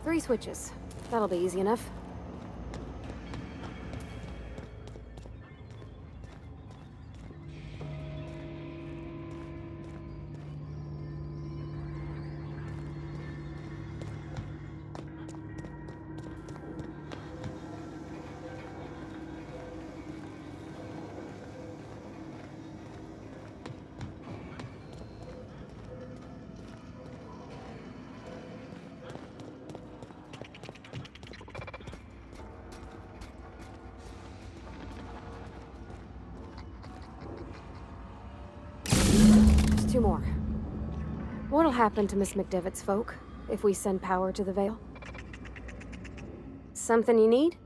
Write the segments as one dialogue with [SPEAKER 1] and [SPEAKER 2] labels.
[SPEAKER 1] 3 switches. That'll be easy enough. Just 2 more. What'll happen to Miss McDevitt's folk if we send power to the Vale? Something you need?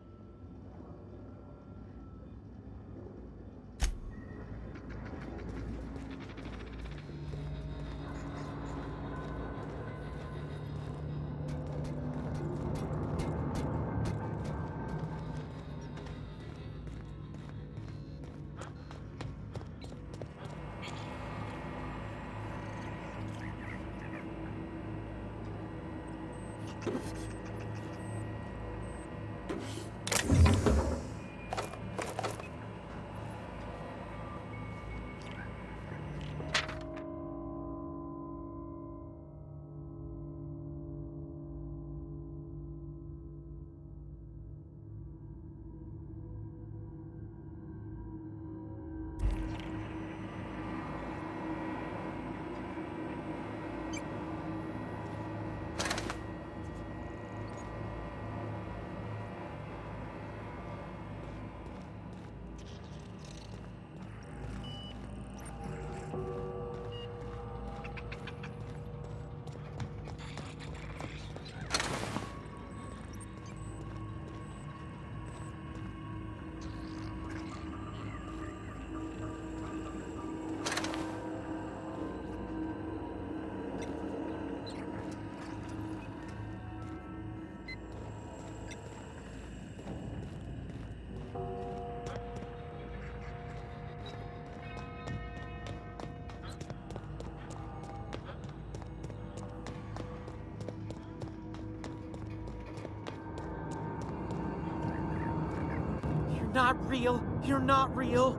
[SPEAKER 2] Not real. You're not real.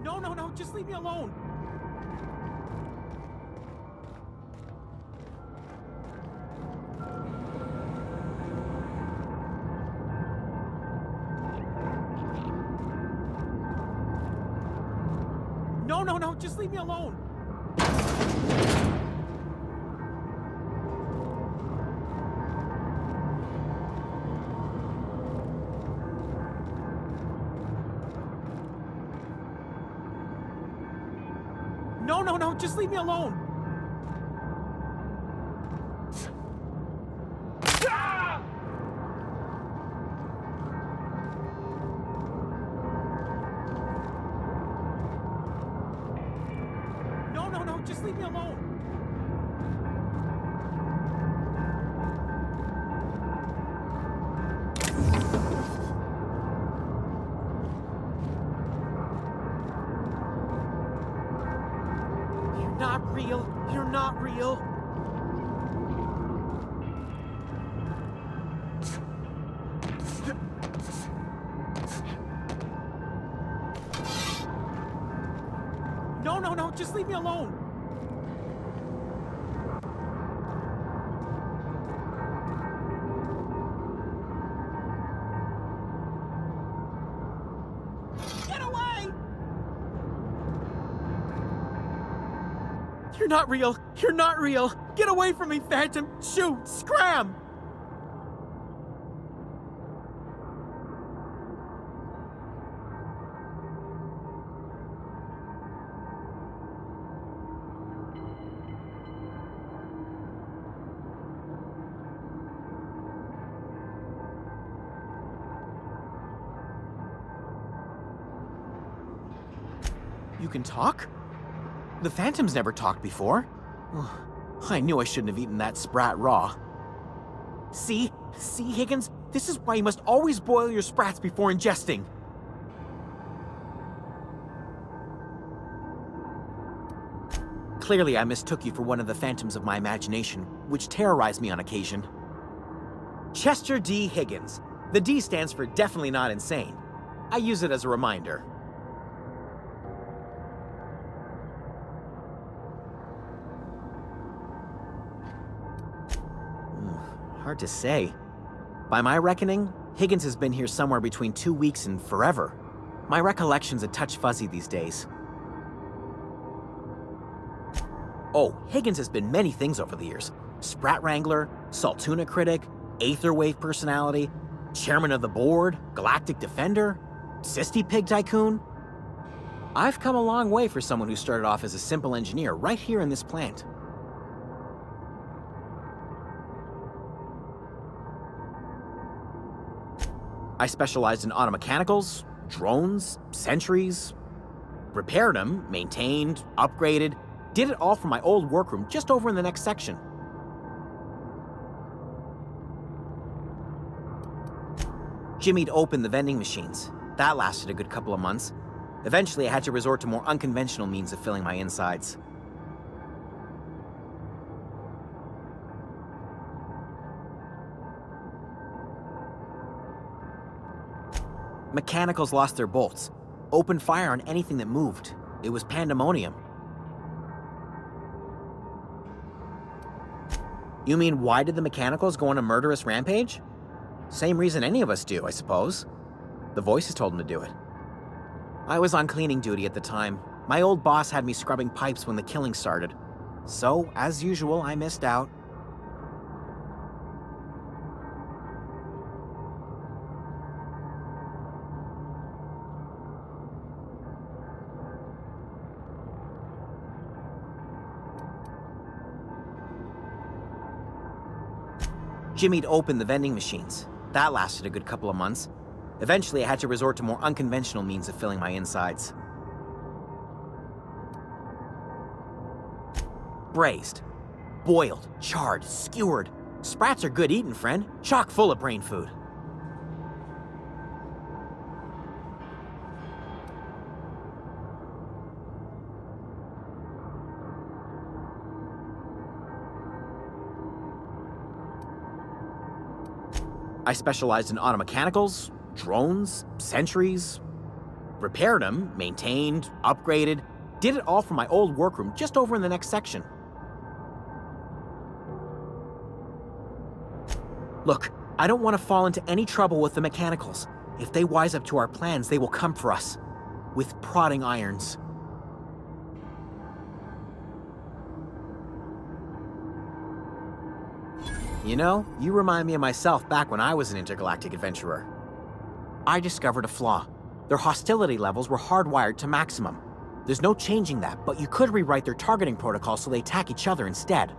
[SPEAKER 2] No, just leave me alone. No, just leave me alone. No, just leave me alone. No, just leave me alone. You're not real. You're not real. No, just leave me alone. Get away! You're not real. You're not real. Get away from me, Phantom. Shoot! Scram! You can talk? The Phantom's never talked before. I knew I shouldn't have eaten that sprat raw. See? See, Higgins? This is why you must always boil your sprats before ingesting. Clearly, I mistook you for one of the phantoms of my imagination, which terrorized me on occasion. Chester D. Higgins. The D stands for definitely not insane. I use it as a reminder. Hard to say. By my reckoning, Higgins has been here somewhere between 2 weeks and forever. My recollection's a touch fuzzy these days. Oh, Higgins has been many things over the years. Sprat Wrangler, Saltuna Critic, Aetherwave Personality, Chairman of the Board, Galactic Defender, Sisty Pig Tycoon. I've come a long way for someone who started off as a simple engineer right here in this plant. I specialized in automechanicals, drones, sentries, repaired them, maintained, upgraded, did it all from my old workroom just over in the next section. Jimmy'd opened the vending machines. That lasted a good couple of months. Eventually, I had to resort to more unconventional means of filling my insides. Mechanicals lost their bolts. Opened fire on anything that moved. It was pandemonium. You mean, why did the mechanicals go on a murderous rampage? Same reason any of us do, I suppose. The voices told them to do it. I was on cleaning duty at the time. My old boss had me scrubbing pipes when the killing started. So, as usual, I missed out. Jimmy'd opened the vending machines. That lasted a good couple of months. Eventually, I had to resort to more unconventional means of filling my insides. Braised. Boiled, charred, skewered. Sprats are good eating, friend. Chock full of brain food. I specialized in automechanicals, drones, sentries, repaired them, maintained, upgraded, did it all from my old workroom just over in the next section. Look, I don't want to fall into any trouble with the mechanicals. If they wise up to our plans, they will come for us. With prodding irons. You know, you remind me of myself back when I was an intergalactic adventurer. I discovered a flaw. Their hostility levels were hardwired to maximum. There's no changing that, but you could rewrite their targeting protocol so they attack each other instead.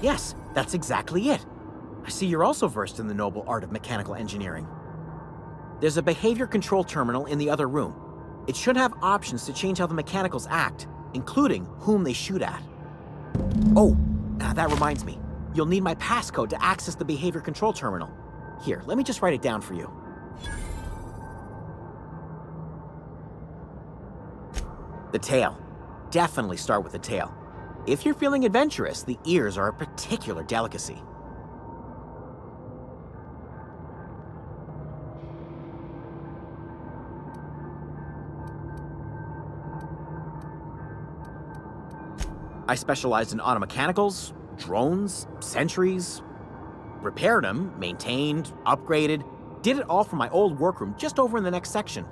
[SPEAKER 2] Yes, that's exactly it. I see you're also versed in the noble art of mechanical engineering. There's a behavior control terminal in the other room. It should have options to change how the mechanicals act, including whom they shoot at. Oh, that reminds me. You'll need my passcode to access the behavior control terminal. Here, let me just write it down for you. The tail. Definitely start with the tail. If you're feeling adventurous, the ears are a particular delicacy. I specialized in automechanicals, drones, sentries, repaired them, maintained, upgraded, did it all from my old workroom just over in the next section.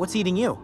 [SPEAKER 2] What's eating you?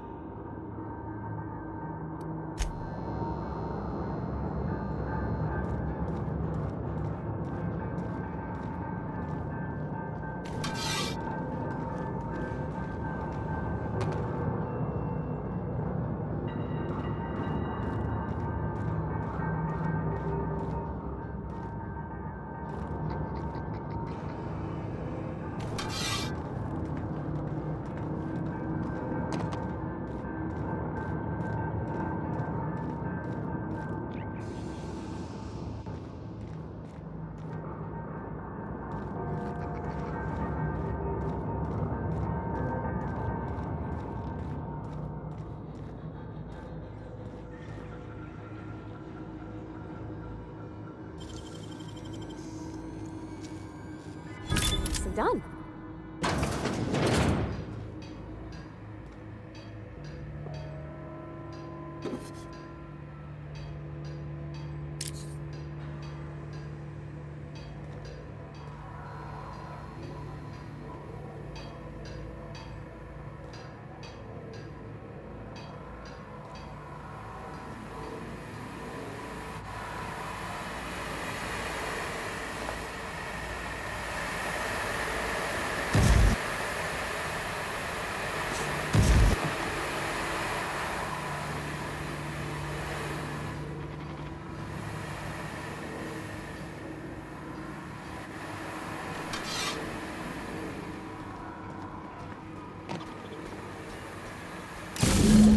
[SPEAKER 1] Nicely done.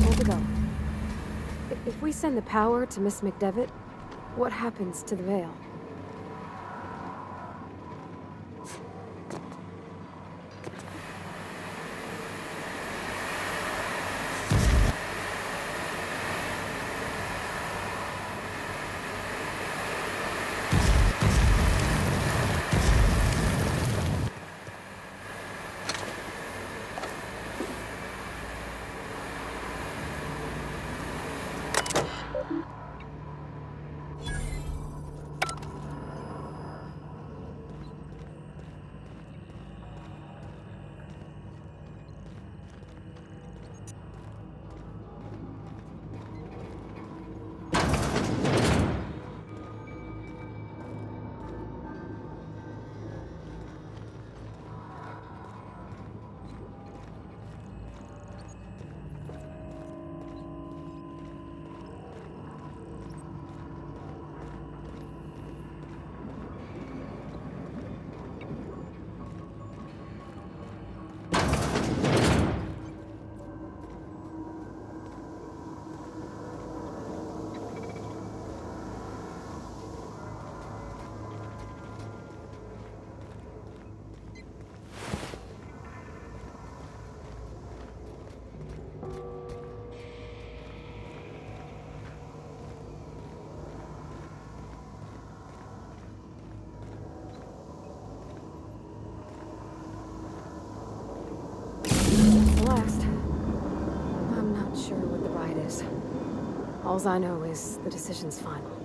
[SPEAKER 1] Where to go? If we send the power to Miss McDevitt, what happens to the veil? The last. I'm not sure what the ride is. Alls I know is the decision's final.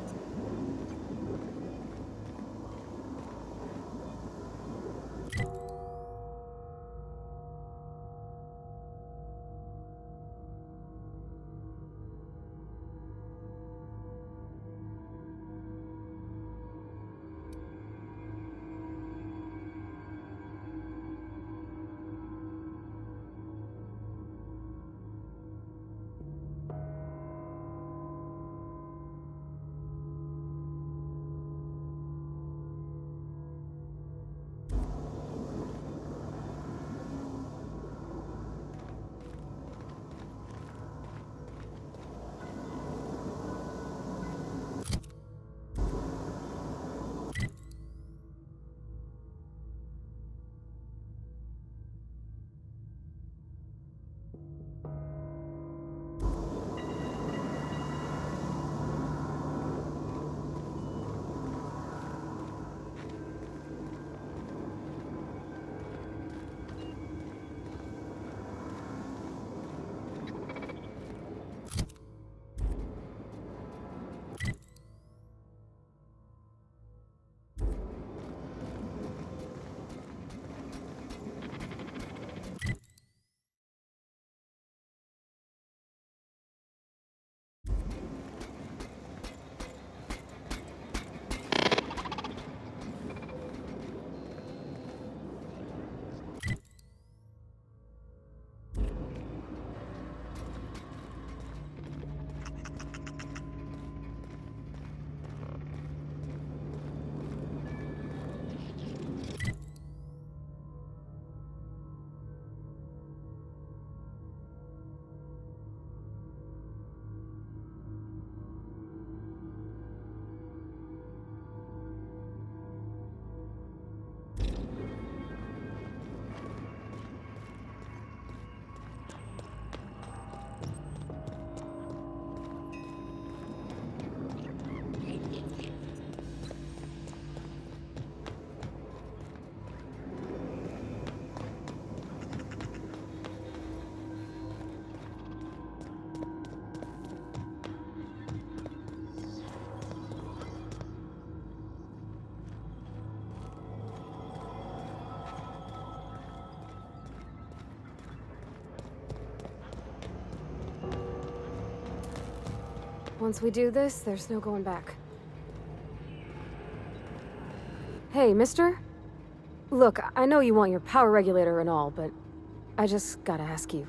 [SPEAKER 1] Once we do this, there's no going back. Hey, mister? Look, I know you want your power regulator and all, but I just gotta ask you.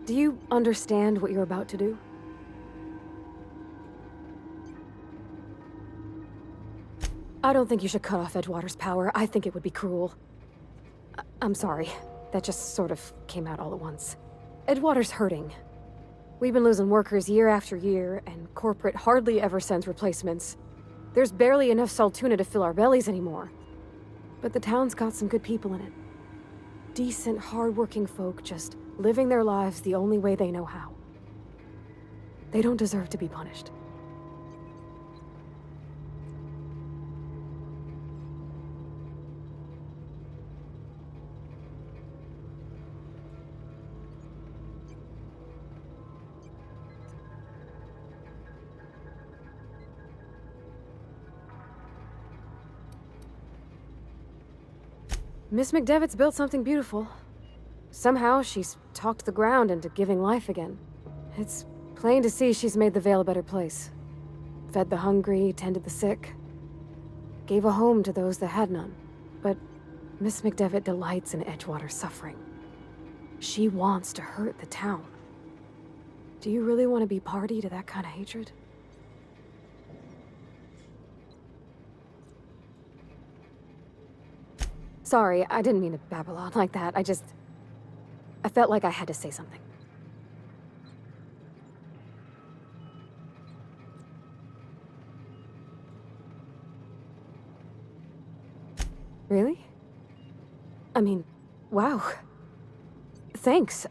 [SPEAKER 1] Do you understand what you're about to do? I don't think you should cut off Edgewater's power. I think it would be cruel. I'm sorry. That just sort of came out all at once. Edgewater's hurting. We've been losing workers year after year, and corporate hardly ever sends replacements. There's barely enough Saltuna to fill our bellies anymore. But the town's got some good people in it. Decent, hard-working folk just living their lives the only way they know how. They don't deserve to be punished. Miss McDevitt's built something beautiful. Somehow, she's talked the ground into giving life again. It's plain to see she's made the Vale a better place. Fed the hungry, tended the sick. Gave a home to those that had none. But Miss McDevitt delights in Edgewater's suffering. She wants to hurt the town. Do you really want to be party to that kind of hatred? Sorry, I didn't mean to babble on like that. I felt like I had to say something. Really? I mean, wow. Thanks.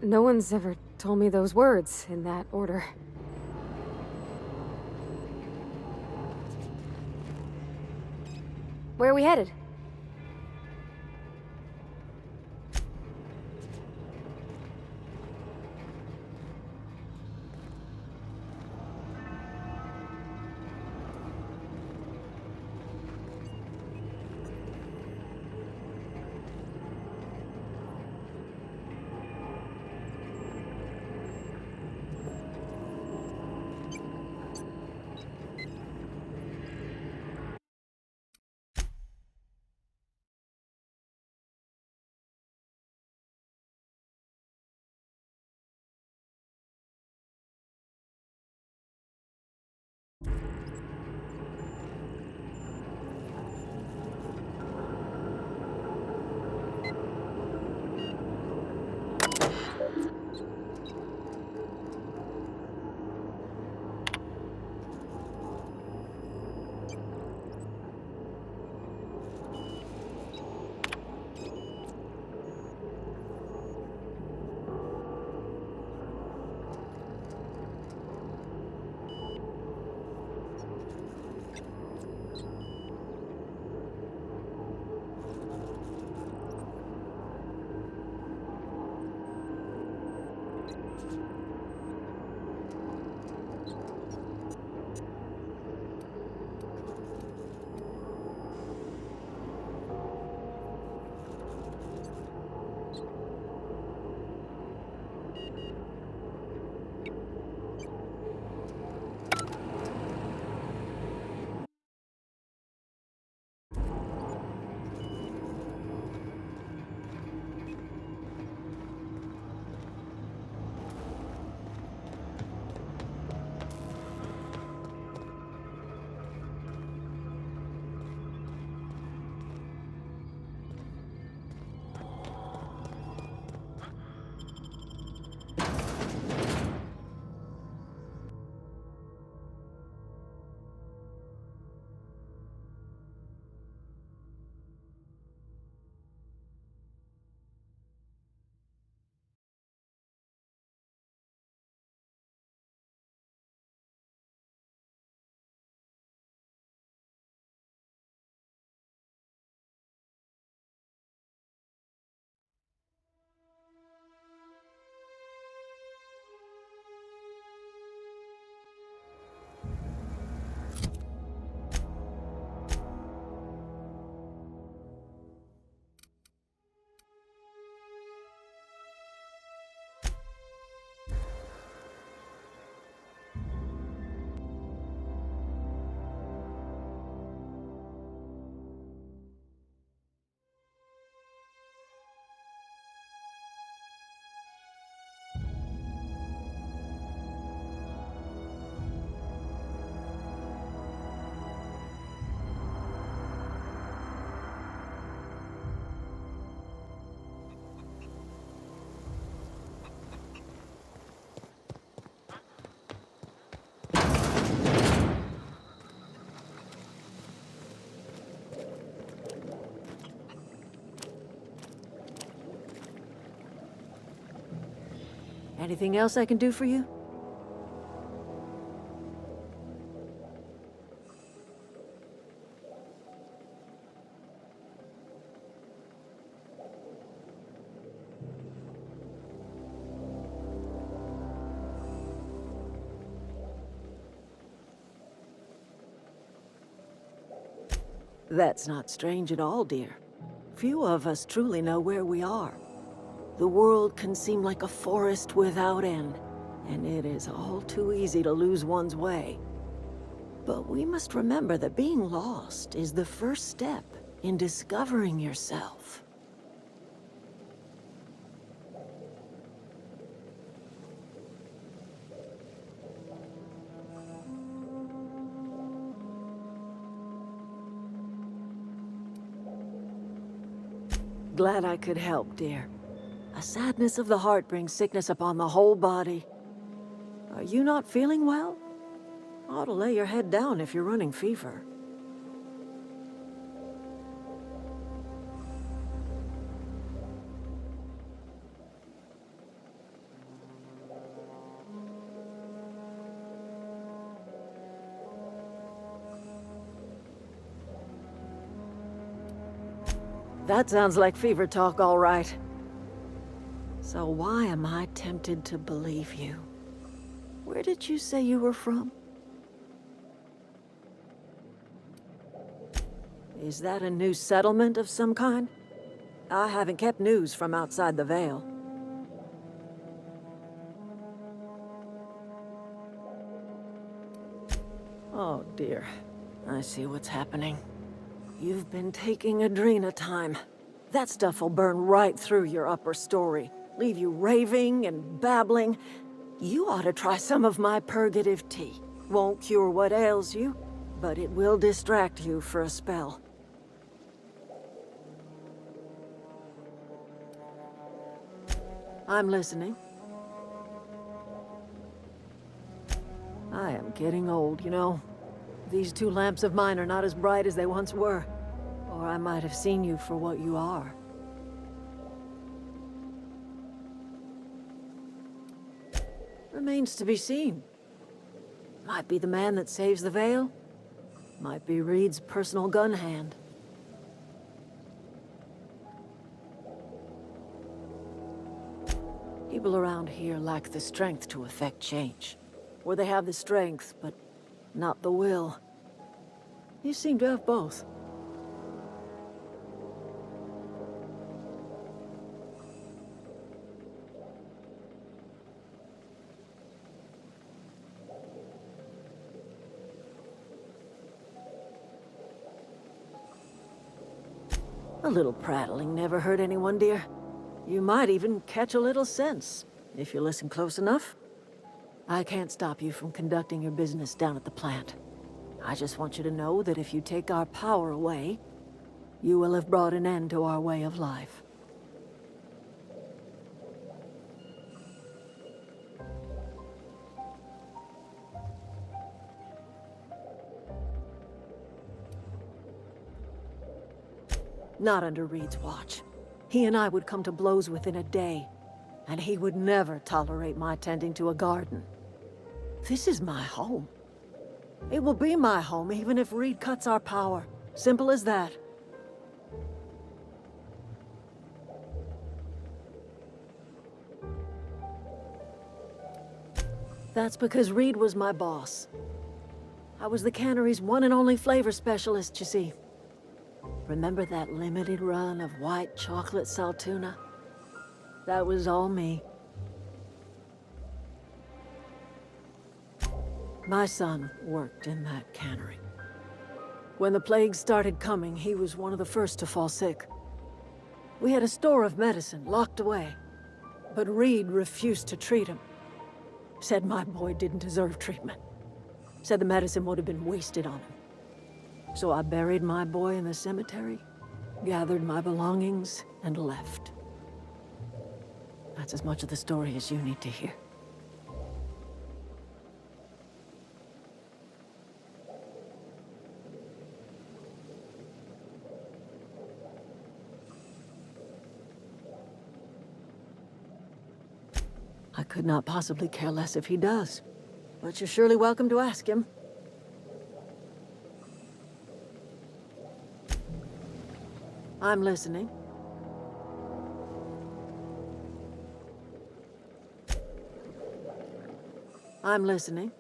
[SPEAKER 1] No one's ever told me those words in that order. Where are we headed?
[SPEAKER 3] Anything else I can do for you? That's not strange at all, dear. Few of us truly know where we are. The world can seem like a forest without end, and it is all too easy to lose one's way. But we must remember that being lost is the first step in discovering yourself. Glad I could help, dear. A sadness of the heart brings sickness upon the whole body. Are you not feeling well? Ought to lay your head down if you're running fever. That sounds like fever talk, all right. So why am I tempted to believe you? Where did you say you were from? Is that a new settlement of some kind? I haven't kept news from outside the Veil. Oh dear. I see what's happening. You've been taking Adrena time. That stuff will burn right through your upper story, leave you raving and babbling. You ought to try some of my purgative tea. Won't cure what ails you, but it will distract you for a spell. I'm listening. I am getting old, you know. These two lamps of mine are not as bright as they once were. Or I might have seen you for what you are. Remains to be seen. Might be the man that saves the Veil. Might be Reed's personal gun hand. People around here lack the strength to effect change. Or they have the strength, but not the will. You seem to have both. A little prattling never hurt anyone, dear. You might even catch a little sense, if you listen close enough. I can't stop you from conducting your business down at the plant. I just want you to know that if you take our power away, you will have brought an end to our way of life. Not under Reed's watch. He and I would come to blows within a day, and he would never tolerate my tending to a garden. This is my home. It will be my home even if Reed cuts our power. Simple as that. That's because Reed was my boss. I was the cannery's one and only flavor specialist, you see. Remember that limited run of white chocolate saltuna? That was all me. My son worked in that cannery. When the plague started coming, he was one of the first to fall sick. We had a store of medicine locked away, but Reed refused to treat him. Said my boy didn't deserve treatment. Said the medicine would have been wasted on him. So I buried my boy in the cemetery, gathered my belongings, and left. That's as much of the story as you need to hear. I could not possibly care less if he does. But you're surely welcome to ask him. I'm listening. I'm listening.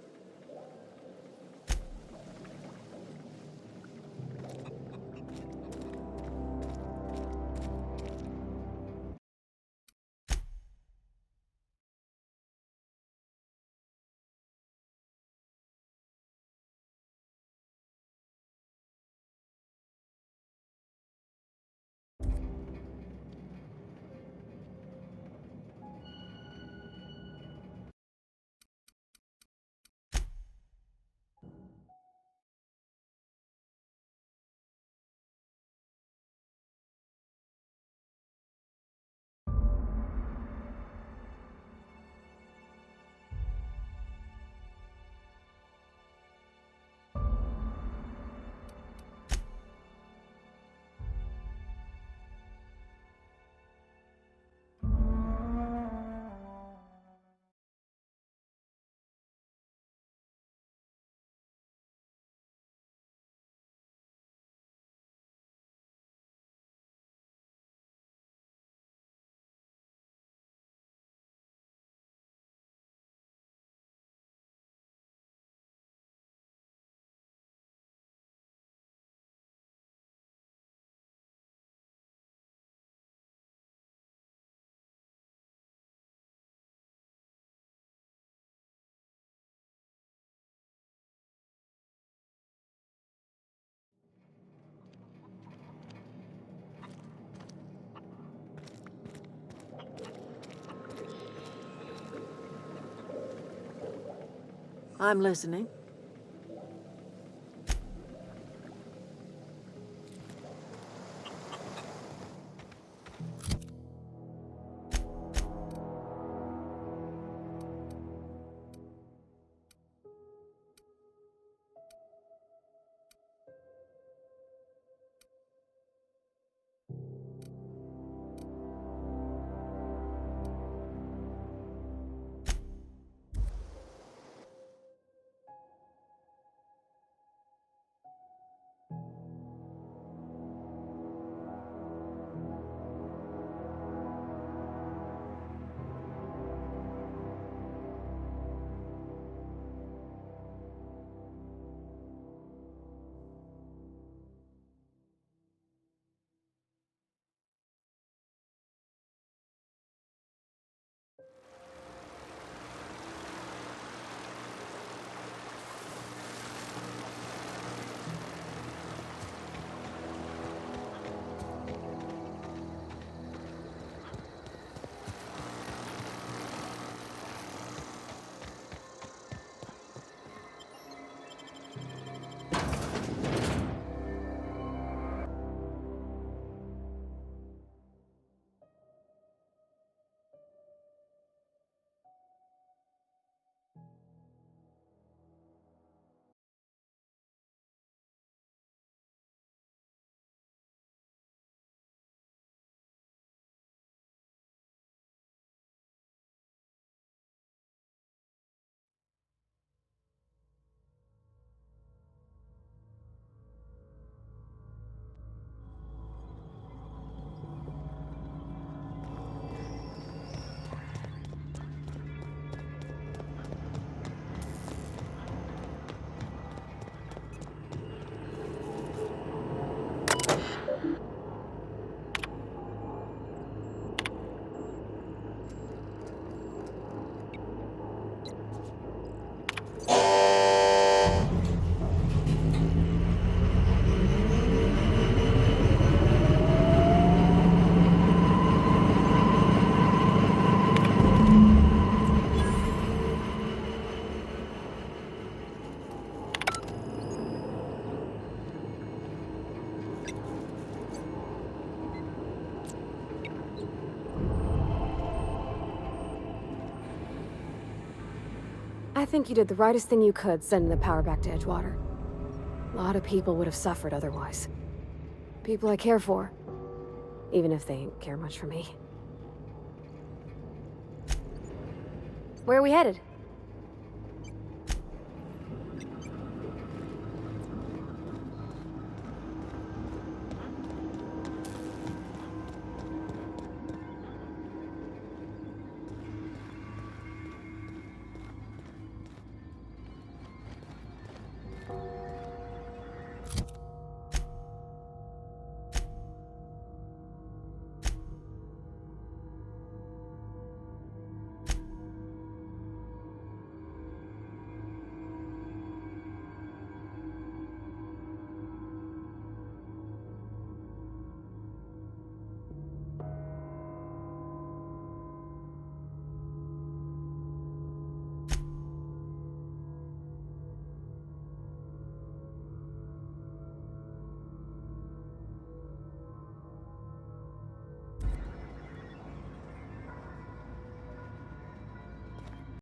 [SPEAKER 3] I'm listening.
[SPEAKER 1] I think you did the rightest thing you could sending the power back to Edgewater. A lot of people would have suffered otherwise. People I care for. Even if they ain't care much for me. Where are we headed?